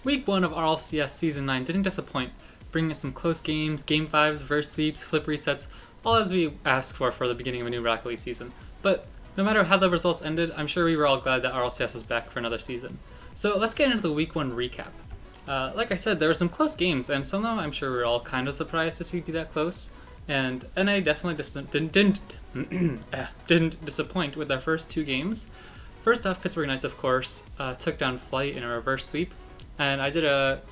Week 1 of RLCS Season 9 didn't disappoint, bringing us some close games, Game 5s, reverse sweeps, flip resets, all as we asked for the beginning of a new Rocket League season. But no matter how the results ended, I'm sure we were all glad that RLCS was back for another season. So let's get into the Week 1 recap. Like I said, there were some close games, and some of them I'm sure we were all kind of surprised to see be that close. And NA definitely didn't disappoint with their first two games. First off, Pittsburgh Knights, of course, took down Flight in a reverse sweep. And I did a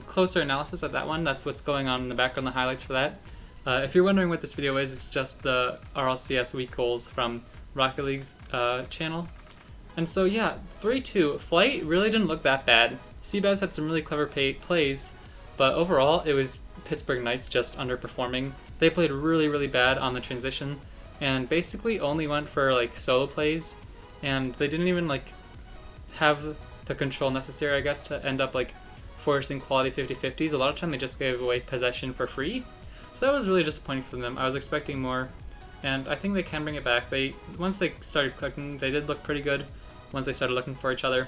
closer analysis of that one. That's what's going on in the background, the highlights for that. If you're wondering what this video is, it's just the RLCS week goals from Rocket League's channel. And so yeah, 3-2. Flight really didn't look that bad. Seabass had some really clever plays, but overall it was Pittsburgh Knights just underperforming. They played really bad on the transition and basically only went for like solo plays, and they didn't even like have the control necessary, I guess, to end up like forcing quality 50-50s. A lot of time they just gave away possession for free. So that was really disappointing for them. I was expecting more, and I think they can bring it back. Once they started clicking, they did look pretty good once they started looking for each other.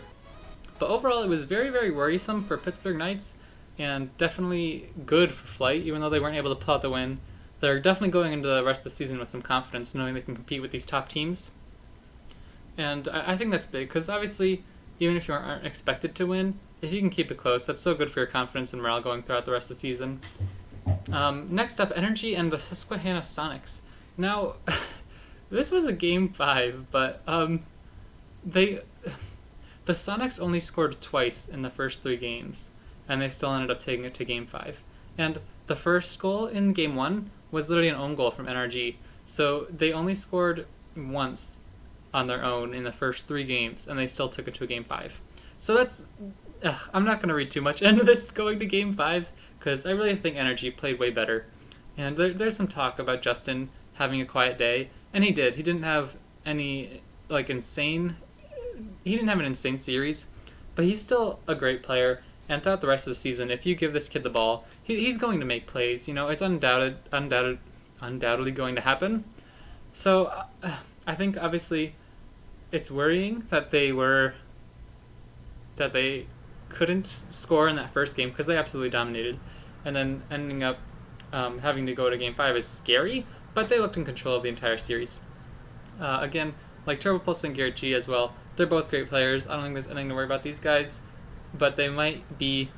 But overall, it was very worrisome for Pittsburgh Knights, and definitely good for Flight, even though they weren't able to pull out the win. They're definitely going into the rest of the season with some confidence, knowing they can compete with these top teams. And I think that's big, because obviously, even if you aren't expected to win, if you can keep it close, that's so good for your confidence and morale going throughout the rest of the season. Next up, Energy and the Susquehanna Sonics. Now, this was a Game 5, but the Sonics only scored twice in the first 3 games, and they still ended up taking it to Game 5. And the first goal in Game 1 was literally an own goal from NRG, so they only scored once on their own in the first 3 games, and they still took it to a Game 5. So that's... I'm not going to read too much into this going to Game 5, because I really think Energy played way better. And there's some talk about Justin having a quiet day, and he did. He didn't have any, like, insane... He didn't have an insane series, but he's still a great player, and throughout the rest of the season, if you give this kid the ball, he's going to make plays. You know, it's undoubtedly going to happen. So, I think, obviously, it's worrying that they couldn't score in that first game, because they absolutely dominated, and then ending up having to go to Game 5 is scary, but they looked in control of the entire series. Again, like Turbo Pulse and Garrett G as well, they're both great players. I don't think there's anything to worry about these guys, but they might be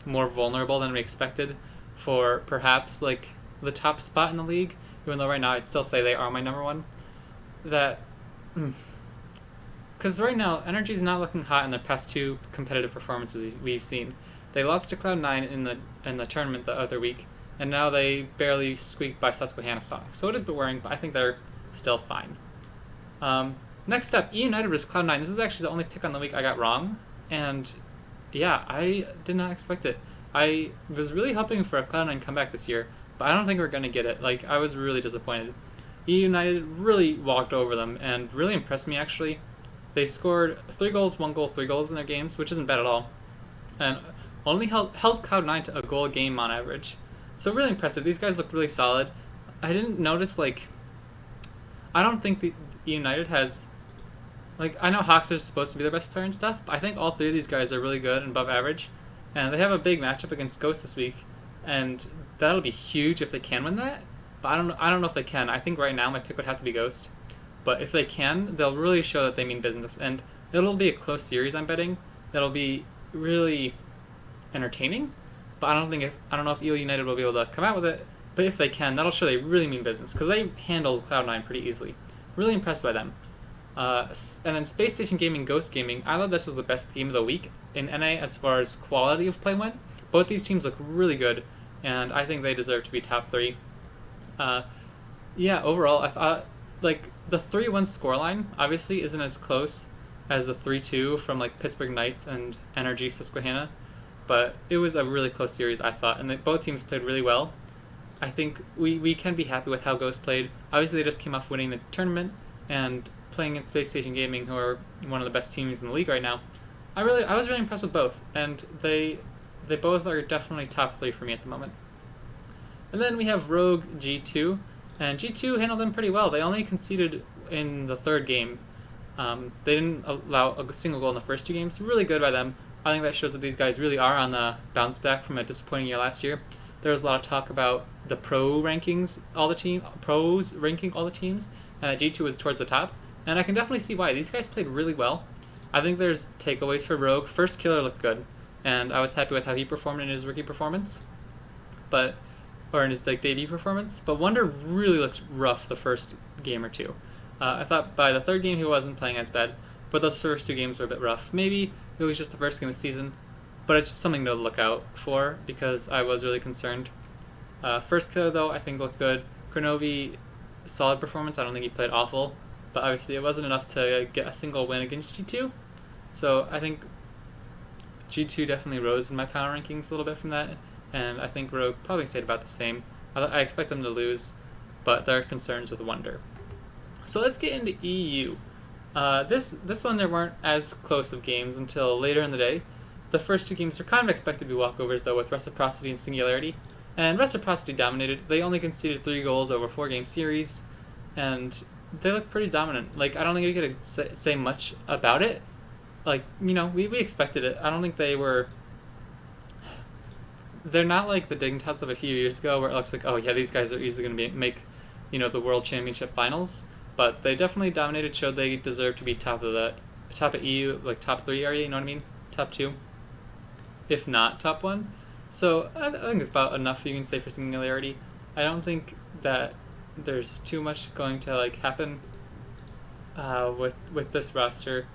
more vulnerable than we expected for perhaps like the top spot in the league, even though right now I'd still say they are my number one. Because right now, Energy's not looking hot in their past 2 competitive performances we've seen. They lost to Cloud9 in the tournament the other week, and now they barely squeaked by Susquehanna Sonics. So it is a bit worrying, but I think they're still fine. Next up, E United vs Cloud9. This is actually the only pick on the week I got wrong, and yeah, I did not expect it. I was really hoping for a Cloud9 comeback this year, but I don't think we're going to get it. Like, I was really disappointed. E United really walked over them and really impressed me, actually. They scored 3 goals, 1 goal, 3 goals in their games, which isn't bad at all, and only held Cloud9 to a goal a game on average. So really impressive. These guys looked really solid. I didn't notice, like, I don't think the E United has, like, I know Hawks is supposed to be their best player and stuff, but I think all 3 of these guys are really good and above average, and they have a big matchup against Ghost this week, and that'll be huge if they can win that. But I don't know if they can. I think right now my pick would have to be Ghost. But if they can, they'll really show that they mean business. And it'll be a close series, I'm betting. It'll be really entertaining. But I don't know if EO United will be able to come out with it. But if they can, that'll show they really mean business, because they handled Cloud9 pretty easily. Really impressed by them. And then Space Station Gaming, Ghost Gaming. I thought this was the best game of the week in NA as far as quality of play went. Both these teams look really good, and I think they deserve to be top 3. Yeah, overall, I thought, like, the 3-1 scoreline obviously isn't as close as the 3-2 from like Pittsburgh Knights and Energy Susquehanna, but it was a really close series, I thought, and both teams played really well. I think we can be happy with how Ghost played. Obviously, they just came off winning the tournament and playing in Space Station Gaming, who are one of the best teams in the league right now. I was really impressed with both, and they both are definitely top 3 for me at the moment. And then we have Rogue G2. And G2 handled them pretty well. They only conceded in the 3rd game. They didn't allow a single goal in the first 2 games. Really good by them. I think that shows that these guys really are on the bounce back from a disappointing year last year. There was a lot of talk about the pros ranking all the teams, and that G2 was towards the top. And I can definitely see why. These guys played really well. I think there's takeaways for Rogue. First Killer looked good, and I was happy with how he performed in his rookie performance, or in his debut performance. But Wonder really looked rough the first game or two. I thought by the third game he wasn't playing as bad, but those first two games were a bit rough. Maybe it was just the first game of the season, but it's something to look out for because I was really concerned. First Killer, though, I think looked good. Granovi, solid performance. I don't think he played awful, but obviously it wasn't enough to get a single win against G2. So I think G2 definitely rose in my power rankings a little bit from that, and I think Rogue probably stayed about the same. I expect them to lose, but there are concerns with Wonder. So let's get into EU. This one there weren't as close of games until later in the day. The first two games were kind of expected to be walkovers though, with Reciprocity and Singularity. And Reciprocity dominated. They only conceded 3 goals over a 4-game series, and they looked pretty dominant. Like, I don't think we could say much about it. Like, we expected it. I don't think they're not like the Dignitas of a few years ago where it looks like, oh yeah, these guys are easily going to make, the World Championship finals. But they definitely dominated, showed they deserve to be top of EU, like top 3 area, you know what I mean? Top 2, if not top 1. So I think it's about enough you can say for Singularity. I don't think that there's too much going to happen with this roster.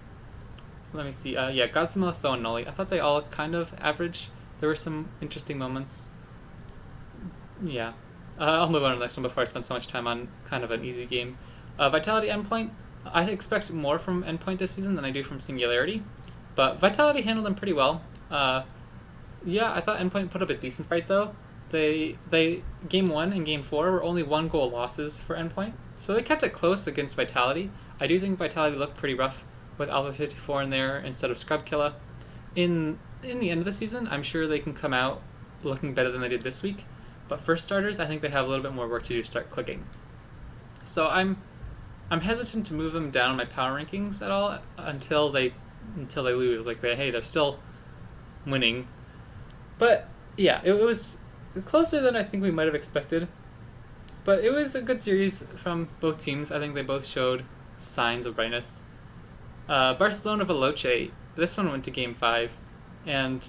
Let me see. Godsmail, Tho, and Noli. I thought they all kind of average. There were some interesting moments. Yeah. I'll move on to the next one before I spend so much time on kind of an easy game. Vitality, Endpoint. I expect more from Endpoint this season than I do from Singularity, but Vitality handled them pretty well. Yeah, I thought Endpoint put up a decent fight though. They Game 1 and Game 4 were only 1-goal losses for Endpoint, so they kept it close against Vitality. I do think Vitality looked pretty rough with Alpha 54 in there instead of Scrubkilla. In the end of the season, I'm sure they can come out looking better than they did this week, but for starters, I think they have a little bit more work to do to start clicking. So I'm hesitant to move them down in my power rankings at all until they lose. They're still winning. But yeah, it was closer than I think we might have expected. But it was a good series from both teams. I think they both showed signs of brightness. Barcelona Veloce. This one went to Game 5, and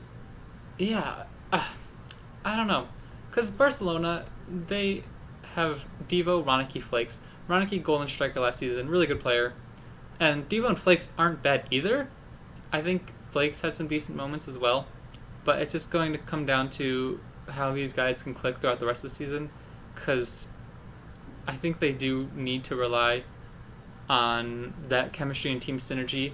yeah, I don't know, because Barcelona, they have Devo, Ronicky, Flakes. Ronicky, golden striker last season, really good player. And Devo and Flakes aren't bad either. I think Flakes had some decent moments as well. But it's just going to come down to how these guys can click throughout the rest of the season. Because I think they do need to rely on that chemistry and team synergy.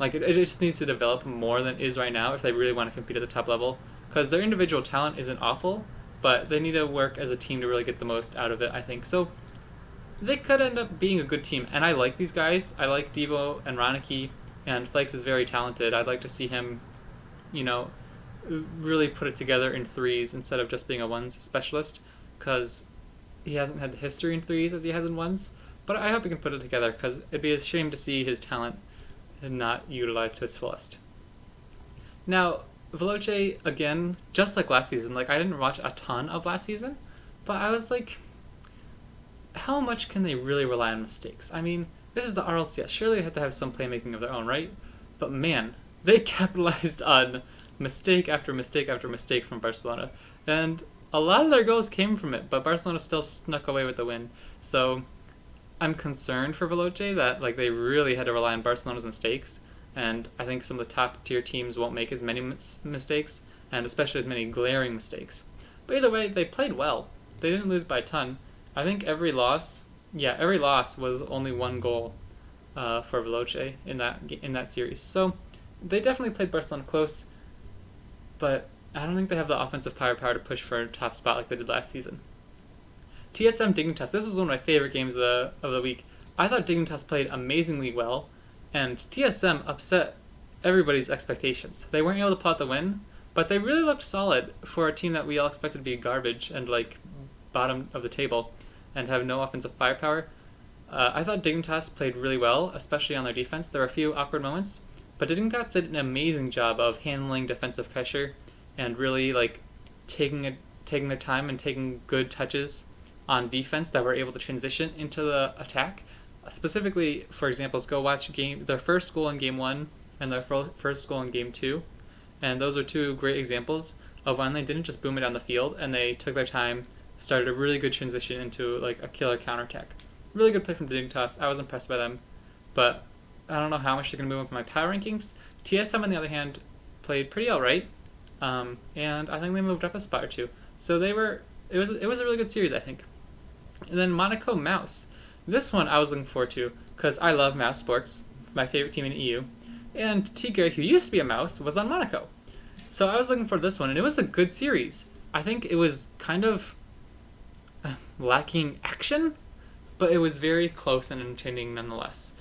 It just needs to develop more than it is right now if they really want to compete at the top level. Because their individual talent isn't awful, but they need to work as a team to really get the most out of it, I think. So they could end up being a good team, and I like these guys. I like Devo and Ronicky, and Flakes is very talented. I'd like to see him, really put it together in threes instead of just being a ones specialist, because he hasn't had the history in threes as he has in ones. But I hope he can put it together, because it'd be a shame to see his talent not utilized to its fullest. Now, Veloce, again, just like last season, I didn't watch a ton of last season, but I was like, how much can they really rely on mistakes? I mean, this is the RLCS. Surely they have to have some playmaking of their own, right? But man, they capitalized on mistake after mistake after mistake from Barcelona. And a lot of their goals came from it, but Barcelona still snuck away with the win. So I'm concerned for Veloce that they really had to rely on Barcelona's mistakes. And I think some of the top tier teams won't make as many mistakes, and especially as many glaring mistakes. But either way, they played well. They didn't lose by a ton. I think every loss was only 1 goal for Veloce in that series. So they definitely played Barcelona close, but I don't think they have the offensive firepower to push for a top spot like they did last season. TSM Dignitas. This was one of my favorite games of the week. I thought Dignitas played amazingly well, and TSM upset everybody's expectations. They weren't able to pull out the win, but they really looked solid for a team that we all expected to be garbage and bottom of the table and have no offensive firepower. I thought Dignitas played really well, especially on their defense. There were a few awkward moments, But Dignitas did an amazing job of handling defensive pressure and really like taking their time and taking good touches on defense that were able to transition into the attack. Specifically, for example, go watch their first goal in game 1 and their first goal in game 2, and those are two great examples of when they didn't just boom it down the field and they took their time, started a really good transition into like a killer counterattack. Really good play from Dignitas. I was impressed by them, but I don't know how much they're going to move up in my power rankings. TSM, on the other hand, played pretty alright, and I think they moved up a spot or two. So it was a really good series, I think. And then Monaco Mouse. This one I was looking forward to because I love Mouse Sports, my favorite team in EU, and Tigre, who used to be a Mouse, was on Monaco. So I was looking for this one, and it was a good series. I think it was kind of lacking action, but it was very close and entertaining nonetheless.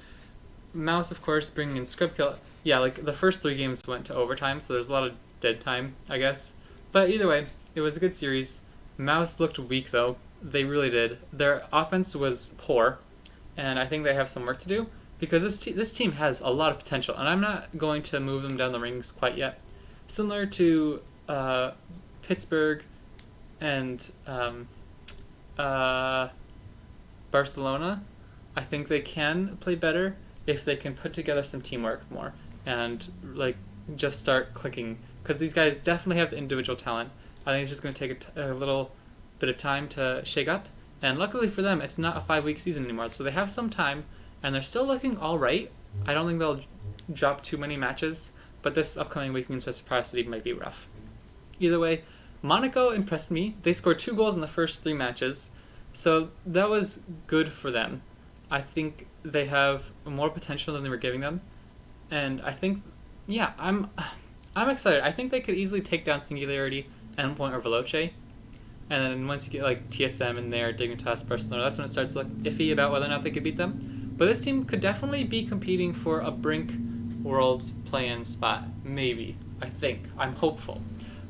Mouse, of course, bringing in Scribkill. Yeah, like the first 3 games went to overtime, so there's a lot of dead time, I guess. But either way, it was a good series. Mouse looked weak, though. They really did. Their offense was poor, and I think they have some work to do because this team has a lot of potential, and I'm not going to move them down the rings quite yet. Similar to Pittsburgh and Barcelona, I think they can play better if they can put together some teamwork more and like just start clicking, because these guys definitely have the individual talent. I think it's just going to take a little bit of time to shake up, and luckily for them, it's not a 5-week season anymore, so they have some time, and they're still looking all right. I don't think they'll drop too many matches, but this upcoming week against Reciprocity might be rough. Either way, Monaco impressed me. They scored 2 goals in the first 3 matches, so that was good for them. I think they have more potential than they were giving them, and I think, yeah, I'm excited. I think they could easily take down Singularity, Endpoint, or Veloce, and then once you get like TSM in there, Dignitas, Barcelona, that's when it starts to look iffy about whether or not they could beat them. But this team could definitely be competing for a Brink Worlds play-in spot, maybe. I think. I'm hopeful.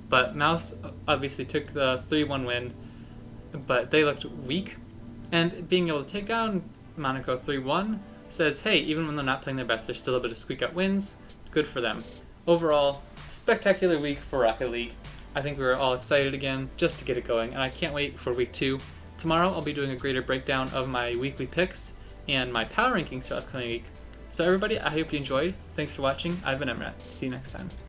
But Mouse obviously took the 3-1 win, but they looked weak, and being able to take down Monaco 3-1 says, hey, even when they're not playing their best, there's still a bit of squeak-out wins. Good for them. Overall, spectacular week for Rocket League. I think we were all excited again just to get it going, and I can't wait for week 2. Tomorrow I'll be doing a greater breakdown of my weekly picks and my power rankings for the upcoming week. So everybody, I hope you enjoyed. Thanks for watching. I've been Emrat. See you next time.